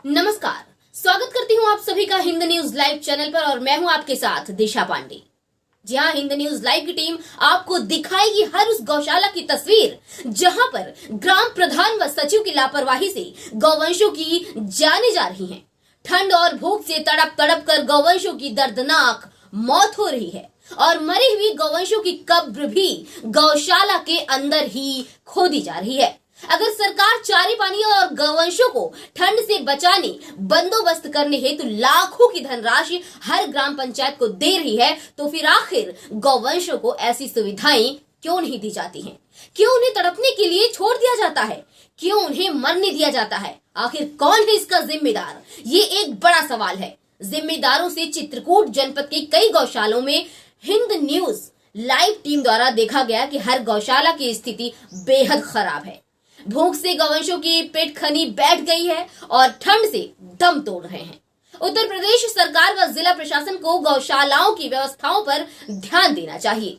नमस्कार, स्वागत करती हूँ आप सभी का हिंद न्यूज लाइव चैनल पर और मैं हूँ आपके साथ दिशा पांडे। जी हाँ, हिंद न्यूज लाइव की टीम आपको दिखाएगी हर उस गौशाला की तस्वीर जहां पर ग्राम प्रधान व सचिव की लापरवाही से गौवंशों की जाने जा रही हैं। ठंड और भूख से तड़प तड़प कर गौवंशों की दर्दनाक मौत हो रही है और मरी हुई गौवंशों की कब्र भी गौशाला के अंदर ही खोदी जा रही है। अगर सरकार चारे पानी और गौवंशों को ठंड से बचाने बंदोबस्त करने हेतु लाखों की धनराशि हर ग्राम पंचायत को दे रही है, तो फिर आखिर गौवंशों को ऐसी सुविधाएं क्यों नहीं दी जाती हैं? क्यों उन्हें तड़पने के लिए छोड़ दिया जाता है? क्यों उन्हें मरने दिया जाता है? आखिर कौन है इसका जिम्मेदार? ये एक बड़ा सवाल है। जिम्मेदारों से चित्रकूट जनपद के कई गौशालों में हिंद न्यूज लाइव टीम द्वारा देखा गया कि हर गौशाला की स्थिति बेहद खराब है। भूख से गौवंशों की पेट खनी बैठ गई है और ठंड से दम तोड़ रहे हैं। उत्तर प्रदेश सरकार व जिला प्रशासन को गौशालाओं की व्यवस्थाओं पर ध्यान देना चाहिए।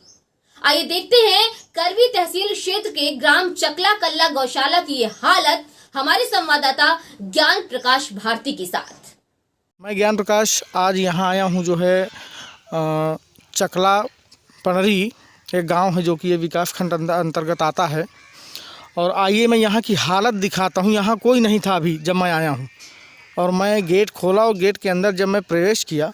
आइए देखते हैं करवी तहसील क्षेत्र के ग्राम चकला कल्ला गौशाला की ये हालत हमारे संवाददाता ज्ञान प्रकाश भारती के साथ। मैं ज्ञान प्रकाश आज यहाँ आया हूँ जो है चकला पनरी एक गांव है जो कि ये विकास खंड अंतर्गत आता है। और आइए मैं यहाँ की हालत दिखाता हूँ। यहाँ कोई नहीं था अभी जब मैं आया हूँ और मैं गेट खोला और गेट के अंदर जब मैं प्रवेश किया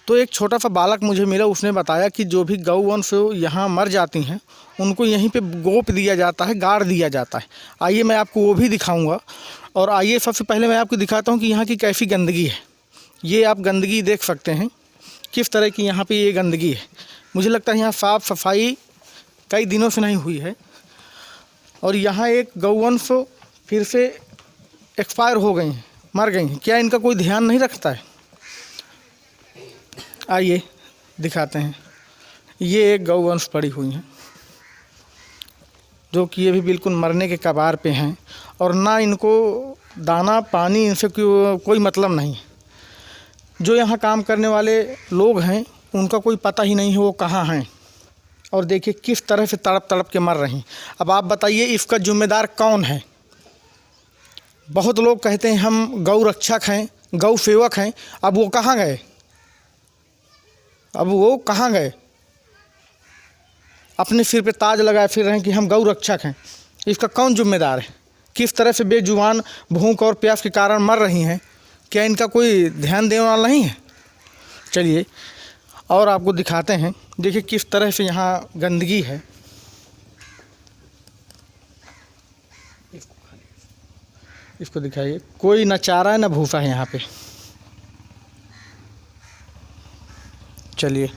तो एक छोटा सा बालक मुझे मिला। उसने बताया कि जो भी गौवंश यहाँ मर जाती हैं उनको यहीं पे गोप दिया जाता है, गाड़ दिया जाता है। आइए मैं आपको वो भी दिखाऊंगा। और आइए सबसे पहले मैं आपको दिखाता हूँ कि यहाँ की कैसी गंदगी है। ये आप गंदगी देख सकते हैं किस तरह की यहाँ पे ये गंदगी है। मुझे लगता है यहाँ साफ़ सफाई कई दिनों से नहीं हुई है। और यहाँ एक गौवंश फिर से एक्सपायर हो गई हैं, मर गई हैं। क्या इनका कोई ध्यान नहीं रखता है? आइए दिखाते हैं। ये एक गौवंश पड़ी हुई हैं जो कि ये भी बिल्कुल मरने के कगार पे हैं और ना इनको दाना पानी इनसे कोई मतलब नहीं है। जो यहाँ काम करने वाले लोग हैं उनका कोई पता ही नहीं है वो कहाँ हैं। और देखिए किस तरह से तड़प तड़प के मर रही हैं। अब आप बताइए इसका जिम्मेदार कौन है? बहुत लोग कहते हैं हम गौ रक्षक हैं, गौ सेवक हैं। अब वो कहाँ गए? अब वो कहाँ गए? अपने सिर पे ताज लगाए फिर रहे हैं कि हम गौ रक्षक हैं। इसका कौन जिम्मेदार है? किस तरह से बेजुबान भूख और प्यास के कारण मर रही हैं? क्या इनका कोई ध्यान देने वाला नहीं है? चलिए और आपको दिखाते हैं। देखिए किस तरह से यहाँ गंदगी है। इसको दिखाइए, कोई न चारा है न भूसा है यहाँ पे। चलिए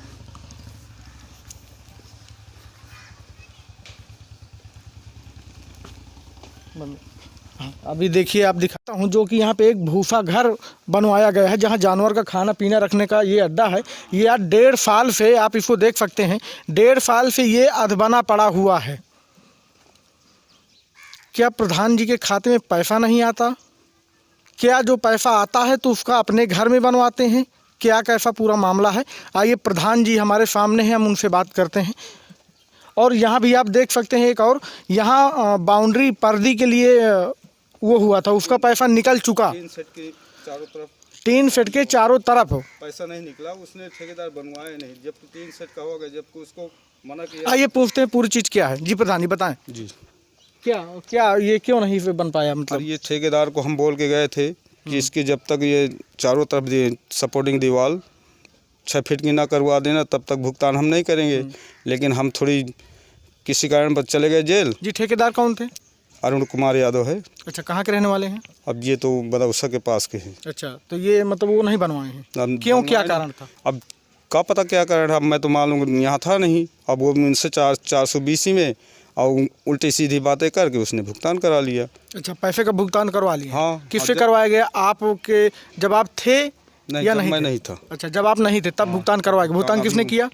अभी देखिए आप दिखाता हूँ जो कि यहाँ पे एक भूसा घर बनवाया गया है जहाँ जानवर का खाना पीना रखने का ये अड्डा है। ये आज 1.5 साल से आप इसको देख सकते हैं, 1.5 साल से ये अधबना पड़ा हुआ है। क्या प्रधान जी के खाते में पैसा नहीं आता? क्या जो पैसा आता है तो उसका अपने घर में बनवाते हैं? क्या कैसा पूरा मामला है? आइए प्रधान जी हमारे सामने हैं, हम उनसे बात करते हैं। और यहाँ भी आप देख सकते हैं एक और यहाँ बाउंड्री पर्दी के लिए वो हुआ था, उसका पैसा निकल चुका। 3 सेट के चारों तरफ 3 सेट के चारों तरफ पैसा नहीं निकला। उसने ठेकेदार बनवाया नहीं। जब 3 सेट का होगा, जबकि उसको मना किया। आइए पूछते हैं पूरी चीज़ क्या है। जी प्रधान जी बताएं जी, क्या ये क्यों नहीं बन पाया? मतलब ये ठेकेदार को हम बोल के गए थे कि इसकी जब तक ये चारों तरफ सपोर्टिंग दीवार 6 फीट की ना करवा देना तब तक भुगतान हम नहीं करेंगे। लेकिन हम थोड़ी किसी कारण पर चले गए जेल। जी ठेकेदार कौन थे? अरुण कुमार यादव है। अच्छा, कहाँ के रहने वाले हैं? अब ये तो बदौसा के पास के हैं। अच्छा, तो ये मतलब वो नहीं बनवाए हैं? क्यों, क्या कारण था? अब का पता क्या कारण है, अब मैं तो मालूम यहाँ था नहीं। अब वो इनसे 420 में और उल्टी सीधी बातें करके उसने भुगतान करा लिया। अच्छा, पैसे का भुगतान करवा लिया? हाँ। किससे करवाया गया? आपके जब आप थे या नहीं? मैं नहीं था। अच्छा, जब आप नहीं थे तब भुगतान करवाया? भुगतान किसने किया?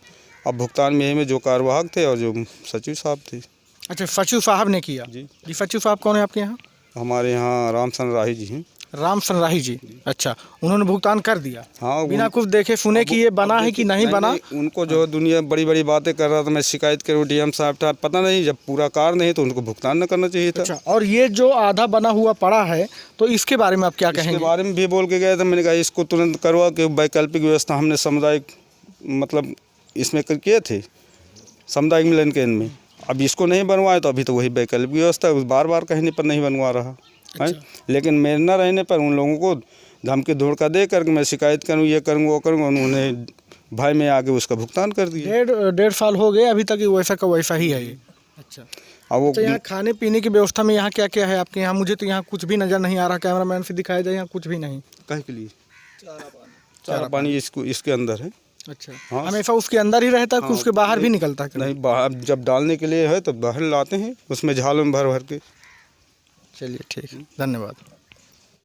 अब भुगतान में जो कार्यवाहक थे और जो सचिव साहब थे। अच्छा, सचिव साहब ने किया। जी। सचिव साहब कौन है आपके यहाँ? हमारे यहाँ रामचंद्र राही जी हैं। राम सनराही जी, अच्छा, उन्होंने भुगतान कर दिया हाँ, बिना कुछ देखे सुने कि ये बना है कि नहीं बना। उनको जो दुनिया बड़ी बड़ी बातें कर रहा था, मैं शिकायत करूँ डीएम साहब था, पता नहीं जब पूरा कार नहीं तो उनको भुगतान न करना चाहिए था। अच्छा, और ये जो आधा बना हुआ पड़ा है तो इसके बारे में आप क्या इसके कहेंगे? बारे में भी बोल के गए थे, मैंने कहा इसको तुरंत करवा के वैकल्पिक व्यवस्था हमने सामुदायिक मतलब इसमें किए थे सामुदायिक मिलन केंद्र में। अब इसको नहीं बनवाए तो अभी तो वही वैकल्पिक व्यवस्था बार बार कहने पर नहीं बनवा रहा है। लेकिन मेरे न रहने पर उन लोगों को धमकी धोखा दे करके मैं शिकायत करूँ, ये करूँ वो करूँ, उन्होंने भाई में आगे उसका भुगतान कर दिया। डेढ़ साल हो गए अभी तक वैसा का वैसा ही है ये। अच्छा, अब वो तो यहाँ खाने पीने की व्यवस्था में यहाँ क्या क्या है आपके यहाँ? मुझे तो यहाँ कुछ भी नज़र नहीं आ रहा, कैमरामैन से दिखाया जाए, यहाँ कुछ भी नहीं। कहे के लिए चारा पानी इसके अंदर है। अच्छा, हाँ, हमेशा उसके अंदर ही रहता है कि उसके बाहर भी निकलता है? नहीं, बाहर जब डालने के लिए है तो बाहर लाते हैं, उसमें झालों में भर भर के। चलिए ठीक है, धन्यवाद।